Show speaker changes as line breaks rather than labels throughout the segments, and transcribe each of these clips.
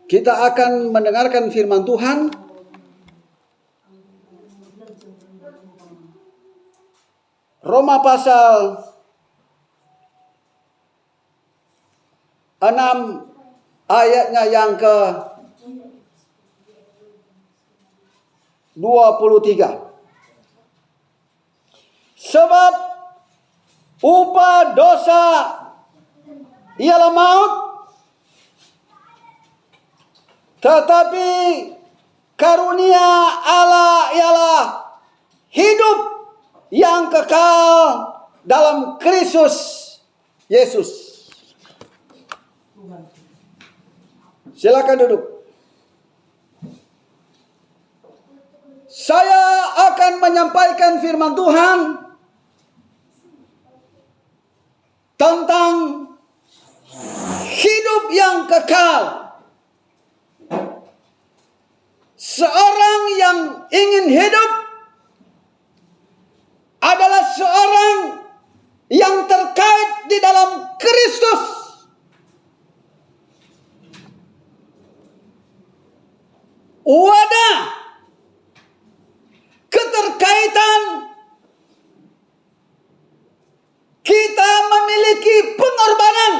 Kita akan mendengarkan firman Tuhan Roma pasal 6 ayatnya yang ke 23. Sebab upah dosa ialah maut, tetapi karunia Allah ialah hidup yang kekal dalam Kristus Yesus. Silakan duduk. Saya akan menyampaikan firman Tuhan tentang hidup yang kekal. Seorang yang ingin hidup adalah seorang yang terkait di dalam Kristus. Wadah keterkaitan kita memiliki pengorbanan.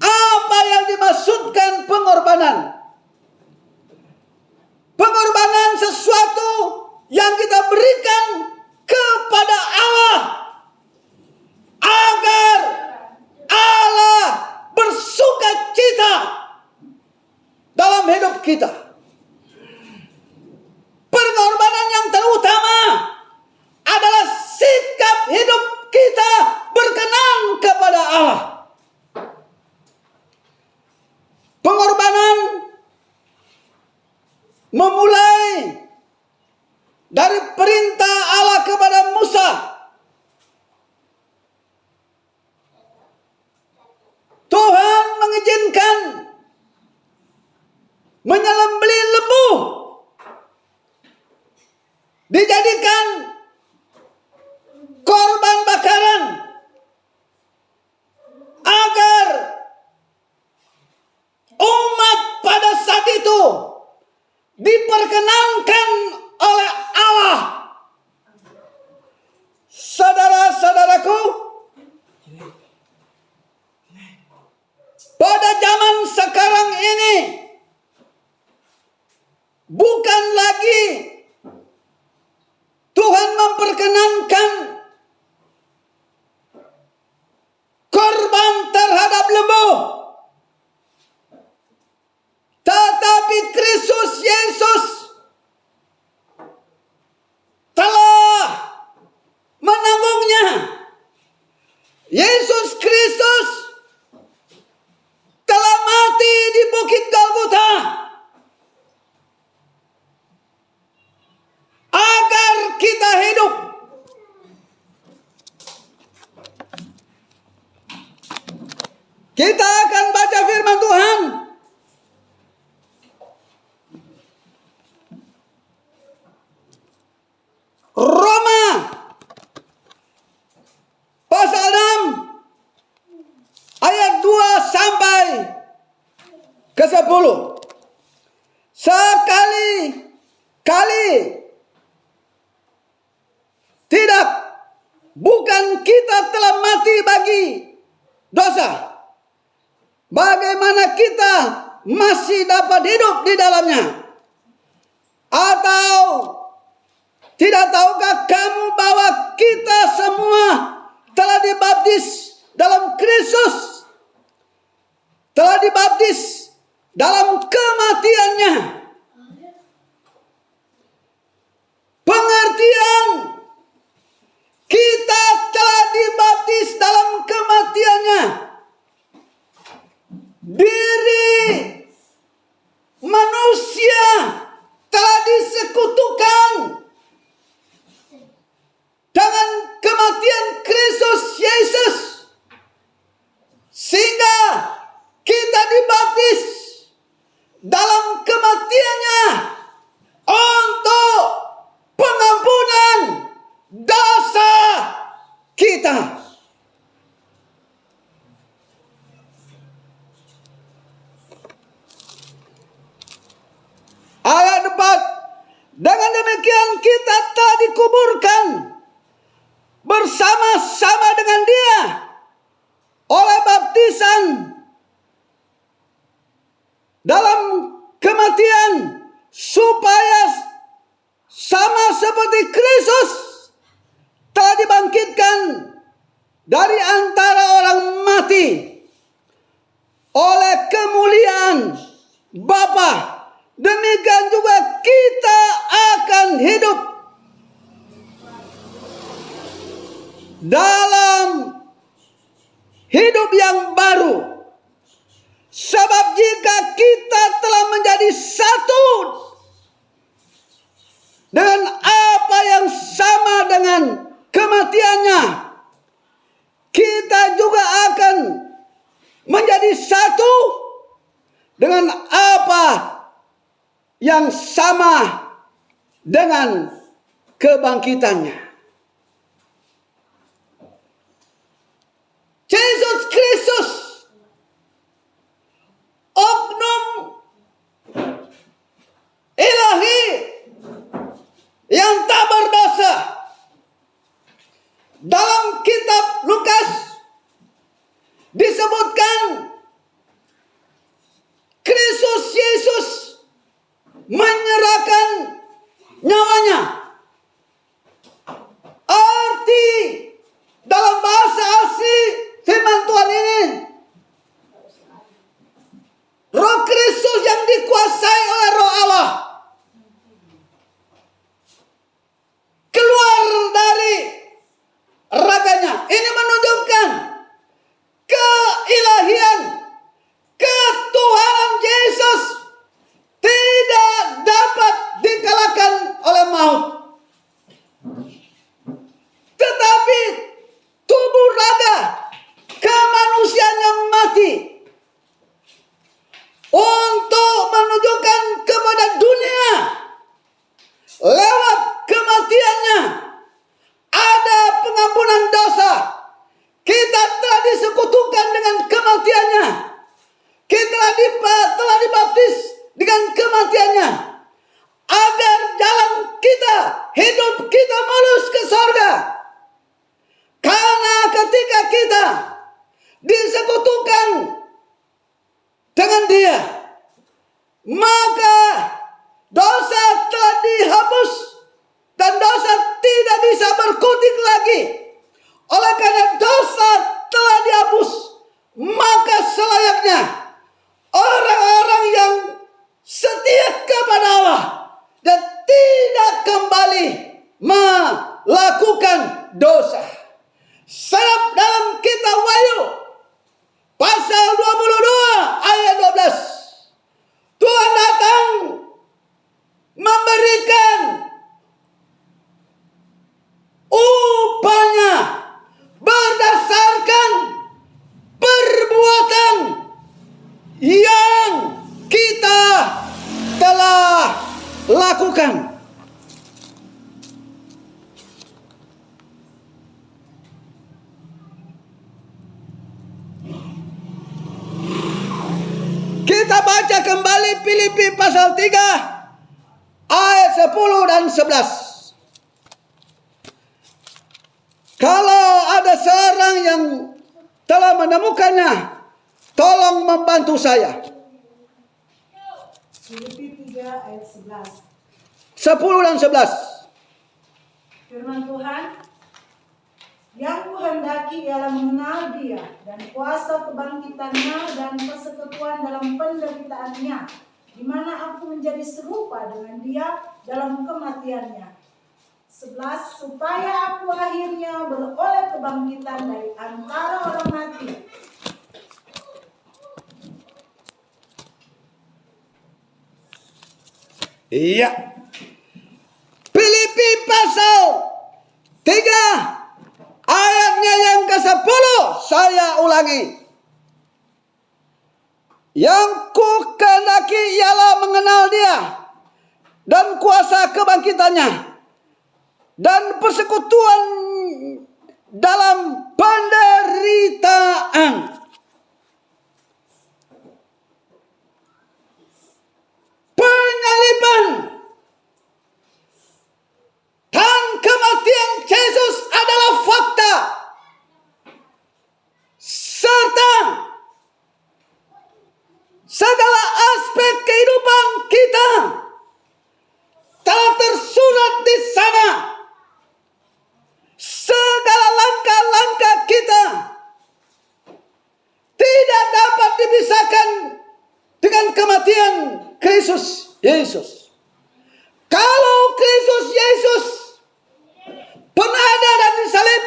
Apa yang dimaksudkan pengorbanan? Pengorbanan sesuatu yang kita berikan kepada Allah agar Allah bersukacita dalam hidup kita. Pengorbanan yang terutama adalah sikap hidup kita berkenan kepada Allah. Pengorbanan memulai dari perintah Allah kepada Musa. Tuhan mengizinkan menyembelih lembu dijadikan korban bakaran agar umat pada saat itu diperkenankan oleh Allah. Saudara-saudaraku, pada zaman sekarang ini bukan lagi Tuhan memperkenankan korban terhadap lembu, tetapi Kristus Yesus telah menanggungnya. Yesus Kristus telah mati di Bukit Golgota agar kita hidup. Kita akan baca firman Tuhan Roma pasal 6 ayat 2 sampai ke 10. Sekali-kali tidak, bukan kita telah mati bagi dosa, bagaimana kita masih dapat hidup di dalamnya? Atau tidak tahukah kamu bahwa kita semua telah dibaptis dalam Kristus, telah dibaptis dalam kematiannya? Pengertian kita telah dibaptis dalam kematiannya. Diri manusia telah disekutukan dengan kematian Kristus Yesus, sehingga kita dibaptis dalam kematiannya untuk pengampunan dosa kita. dalam hidup yang baru. Sebab jika kita telah menjadi satu dengan apa yang sama dengan kematiannya, kita juga akan menjadi satu dengan apa yang sama dengan kebangkitannya. Yesus Kristus, oknum ilahi yang tak berdosa. Dalam kitab Lukas disebutkan Kristus Yesus menyerahkan nyawanya. Arti dalam bahasa asli firman Tuhan ini, Roh Kristus yang dikuasai oleh Roh Allah keluar dari raganya. Ini menunjukkan keilahian, ketuhanan Yesus tidak dapat dikalahkan oleh maut. Tetapi tubuh raga kemanusiaan yang mati untuk menunjukkan kepada dunia lewat kematiannya ada pengampunan dosa. Kita telah disekutukan dengan kematiannya. Kita telah dibaptis dengan kematiannya, agar jalan kita, hidup kita mulus ke sorga. Karena ketika kita disekutukan dengan Dia, maka dosa telah dihapus dan dosa tidak bisa berkutik lagi. Oleh karena dosa telah dihapus, maka selayaknya orang-orang yang setia kepada Allah dan tidak kembali melakukan dosa. Sebab dalam kitab Wahyu pasal 22 ayat 12, Tuhan datang memberikan upahnya berdasarkan perbuatan yang kita telah lakukan. Kita baca kembali Filipi pasal 3 ayat 10 dan 11. Kalau ada seorang yang telah menemukannya, tolong membantu saya.
Filipi 3 ayat 11.
10 dan 11.
Firman Tuhan, yang kuhendaki ialah mengenal Dia dan kuasa kebangkitannya dan persekutuan dalam penderitaannya, di mana aku menjadi serupa dengan Dia dalam kematiannya. 11. Supaya aku akhirnya beroleh kebangkitan dari antara orang mati.
Iya. Filipi pasal 3 ayatnya yang ke-10, saya ulangi. Yang kukehendaki ialah mengenal Dia dan kuasa kebangkitannya dan persekutuan dalam penderitaan. Penyaliban dan kematian Yesus adalah fakta, serta segala aspek kehidupan kita telah tersurat di sana. Segala langkah-langkah kita tidak dapat dipisahkan dengan kematian Kristus Yesus. Kalau Kristus Yesus pernah ada dan disalib,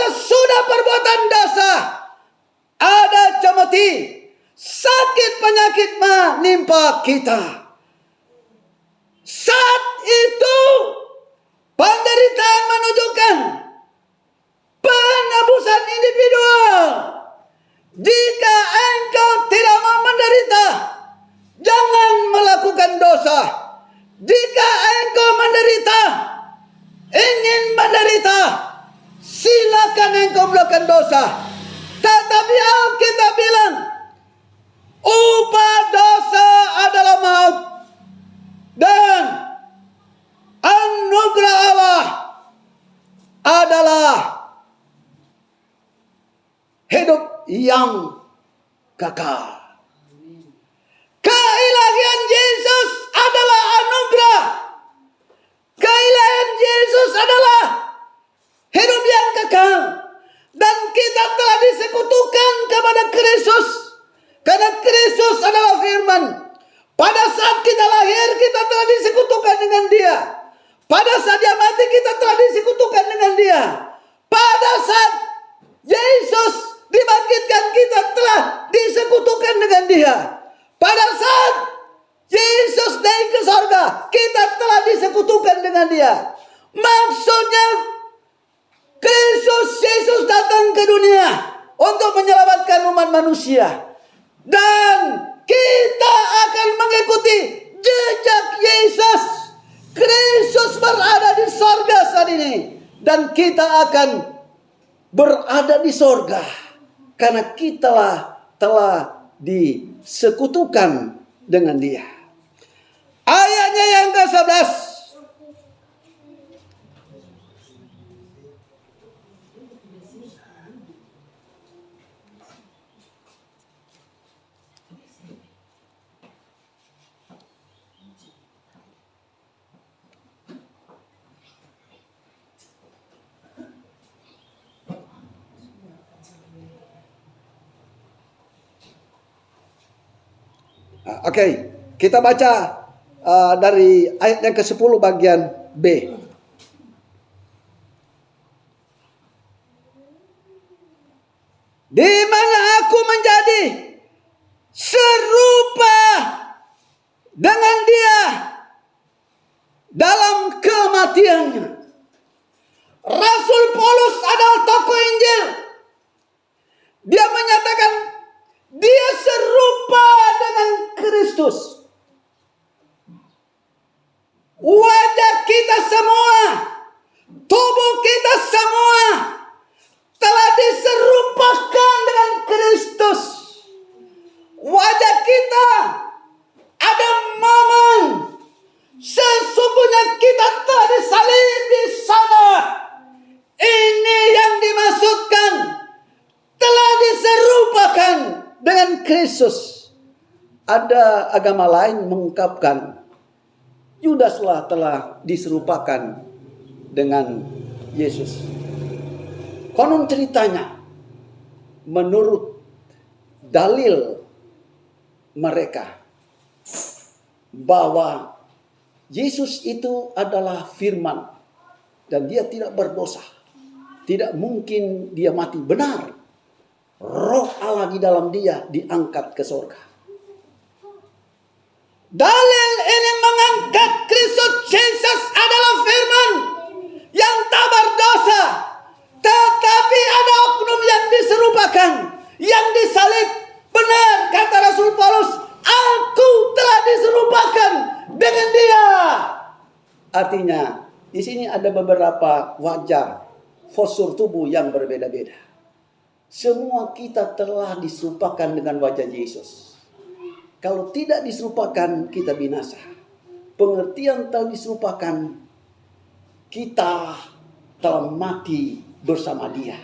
sesudah perbuatan dosa ada cemeti, sakit penyakit menimpa kita. Saat itu penderitaan menunjukkan penebusan individual. Jika engkau tidak mau menderita, jangan melakukan dosa. Jika engkau menderita, ingin menderita, silakan engkau melakukan dosa. Tetapi Alkitab bilang, upah dosa adalah maut, dan anugerah Allah adalah hidup yang kekal. Keilahian Yesus adalah anugerah. Keilahian Yesus adalah hidup yang kekal. Dan kita telah disekutukan kepada Kristus. Karena Kristus adalah firman. Pada saat kita lahir, kita telah disekutukan dengan Dia. Pada saat Dia mati, kita telah disekutukan dengan Dia. Pada saat Yesus dibangkitkan, kita telah disekutukan dengan Dia. Pada saat Yesus naik ke sorga, kita telah disekutukan dengan Dia. Maksudnya, Kristus Yesus datang ke dunia untuk menyelamatkan umat manusia. Dan kita akan mengikuti jejak Yesus. Kristus berada di sorga saat ini. Dan kita akan berada di sorga. Karena kita telah disekutukan dengan Dia. Ayatnya yang ke-11. Oke, kita baca dari ayat yang ke-10 bagian B. Di mana aku menjadi serupa dengan Dia dalam kematiannya. Rasul Paulus adalah tokoh Injil. Dia menyatakan dia serupa dengan Kristus. Wajah kita semua, tubuh kita semua telah diserupakan dengan Kristus. Wajah kita ada momen sesungguhnya kita telah disalib di sana. Ini yang dimaksudkan telah diserupakan dengan Kristus. Ada agama lain mengungkapkan Yudaslah telah diserupakan dengan Yesus. Konon ceritanya, menurut dalil mereka, bahwa Yesus itu adalah firman dan Dia tidak berdosa. Tidak mungkin Dia mati. Benar, Roh Allah di dalam Dia diangkat ke surga. Dalil ini mengangkat Kristus Yesus adalah firman yang tak berdosa. Tetapi ada oknum yang diserupakan, yang disalib. Benar kata Rasul Paulus, aku telah diserupakan dengan Dia. Artinya, di sini ada beberapa wajah postur tubuh yang berbeda-beda. Semua kita telah diserupakan dengan wajah Yesus. Kalau tidak diserupakan, kita binasa. Pengertian telah diserupakan, kita telah mati bersama Dia.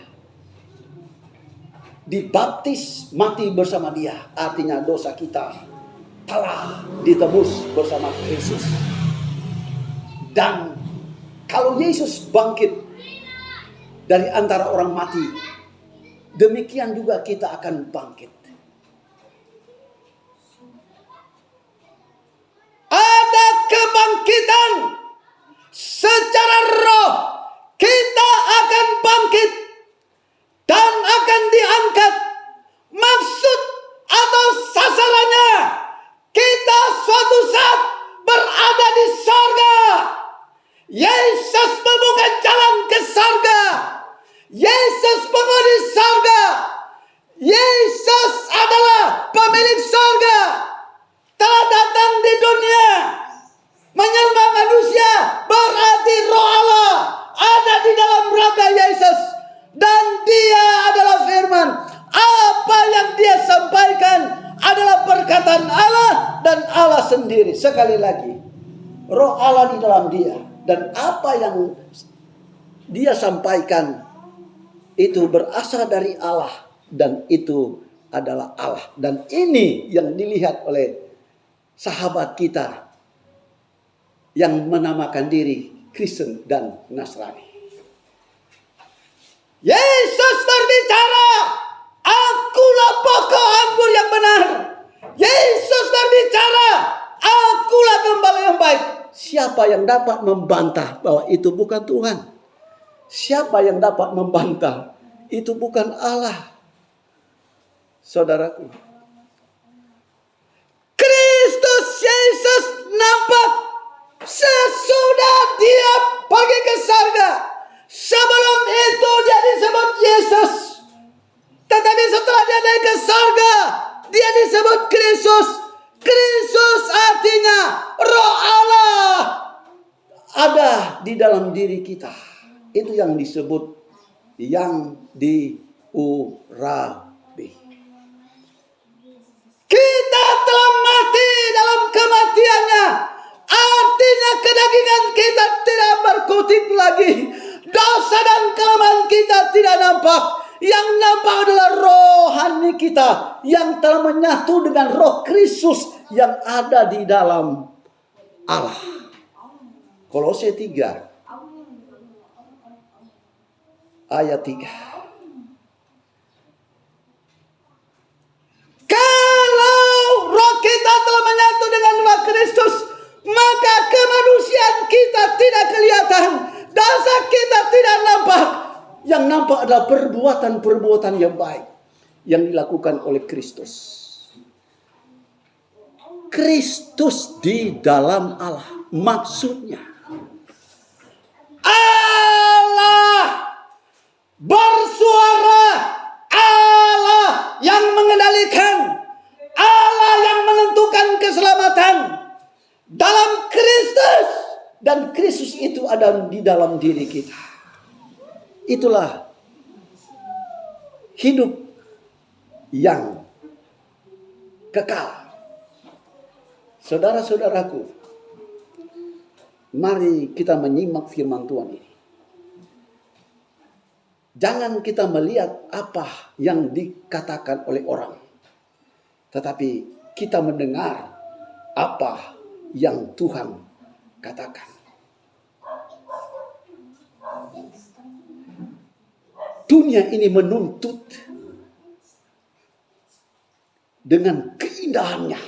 Dibaptis mati bersama Dia. Artinya dosa kita telah ditebus bersama Yesus. Dan kalau Yesus bangkit dari antara orang mati, demikian juga kita akan bangkit. Ada kebangkitan secara roh. Kita akan bangkit sorga. Yesus adalah pemilik sorga. Telah datang di dunia menyembah manusia, berarti roh Allah ada di dalam raga Yesus. Dan dia adalah firman. Apa yang dia sampaikan adalah perkataan Allah dan Allah sendiri. Sekali lagi, roh Allah di dalam dia. Dan apa yang dia sampaikan itu berasal dari Allah. Dan itu adalah Allah. Dan ini yang dilihat oleh sahabat kita yang menamakan diri Kristen dan Nasrani. Yesus berbicara, akulah pokok anggur yang benar. Yesus berbicara, akulah gembala yang baik. Siapa yang dapat membantah bahwa itu bukan Tuhan? Siapa yang dapat membantah itu bukan Allah? Saudaraku, Kristus Yesus nampak sesudah dia pergi ke surga. Sebelum itu dia disebut Yesus. Tetapi setelah dia naik ke surga, dia disebut Kristus. Kristus artinya roh Allah ada di dalam diri kita. Itu yang disebut yang diurapi. Kita telah mati dalam kematiannya. Artinya kedagingan kita tidak berkutik lagi. Dosa dan kelemahan kita tidak nampak. Yang nampak adalah rohani kita yang telah menyatu dengan roh Kristus yang ada di dalam Allah. Kolose 3 ayat 3. Kalau roh kita telah menyatu dengan roh Kristus, maka kemanusiaan kita tidak kelihatan. Dosa kita tidak nampak. Yang nampak adalah perbuatan-perbuatan yang baik yang dilakukan oleh Kristus. Kristus di dalam Allah. Maksudnya Allah bersuara, Allah yang mengendalikan, Allah yang menentukan keselamatan dalam Kristus. Dan Kristus itu ada di dalam diri kita. Itulah hidup yang kekal. Saudara-saudaraku, mari kita menyimak firman Tuhan ini. Jangan kita melihat apa yang dikatakan oleh orang, tetapi kita mendengar apa yang Tuhan katakan. Dunia ini menuntut dengan keindahannya,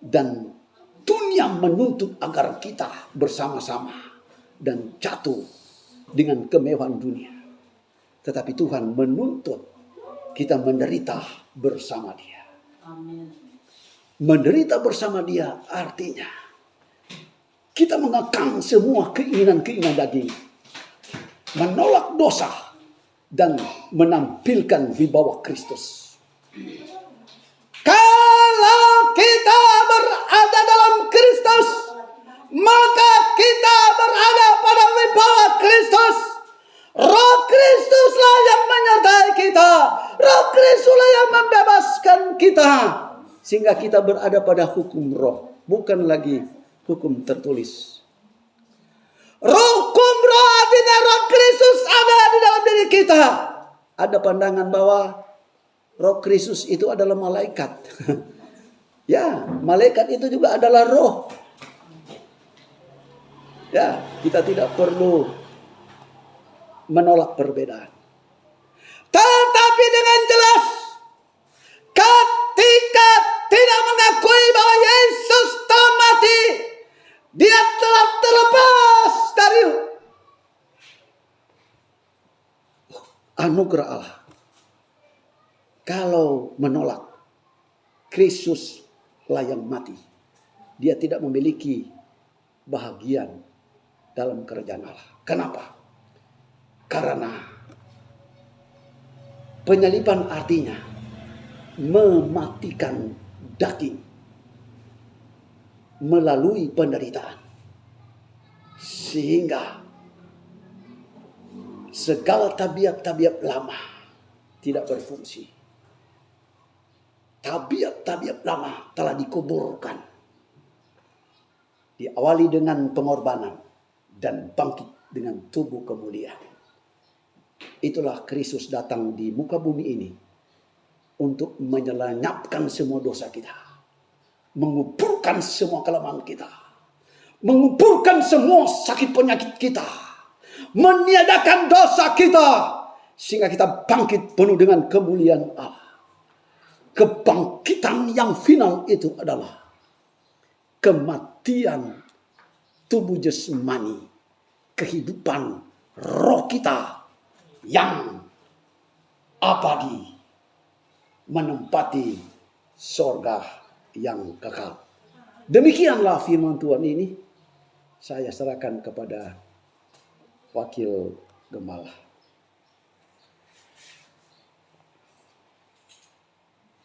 dan dunia menuntut agar kita bersama-sama dan jatuh dengan kemewahan dunia. Tetapi Tuhan menuntut kita menderita bersama Dia.
Amin.
Menderita bersama Dia artinya kita mengekang semua keinginan-keinginan daging, menolak dosa, dan menampilkan wibawa Kristus. Kalau kita berada dalam Kristus, maka kita berada pada wibawa Kristus. Roh Kristuslah yang menyertai kita. Roh Kristuslah yang membebaskan kita. Sehingga kita berada pada hukum roh, bukan lagi hukum tertulis. Hukum roh artinya roh Kristus ada di dalam diri kita. Ada pandangan bahwa roh Kristus itu adalah malaikat. Ya, malaikat itu juga adalah roh. Ya, kita tidak perlu menolak perbedaan. Tetapi dengan jelas, ketika tidak mengakui bahwa Yesus telah mati, Dia telah terlepas dari anugerah Allah. Kalau menolak Kristus lah yang mati, dia tidak memiliki bahagian dalam kerajaan Allah. Kenapa? Karena Penyaliban artinya mematikan daging melalui penderitaan, sehingga segala tabiat-tabiat lama tidak berfungsi. Tabiat-tabiat lama telah dikuburkan, diawali dengan pengorbanan dan bangkit dengan tubuh kemuliaan. Itulah Kristus datang di muka bumi ini untuk menyelenyapkan semua dosa kita, menguburkan semua kelemahan kita, menguburkan semua sakit penyakit kita, meniadakan dosa kita, sehingga kita bangkit penuh dengan kemuliaan Allah. Kebangkitan yang final itu adalah kematian tubuh jasmani, kehidupan roh kita yang abadi menempati sorga yang kekal. Demikianlah firman Tuhan ini. Saya serahkan kepada wakil gembala.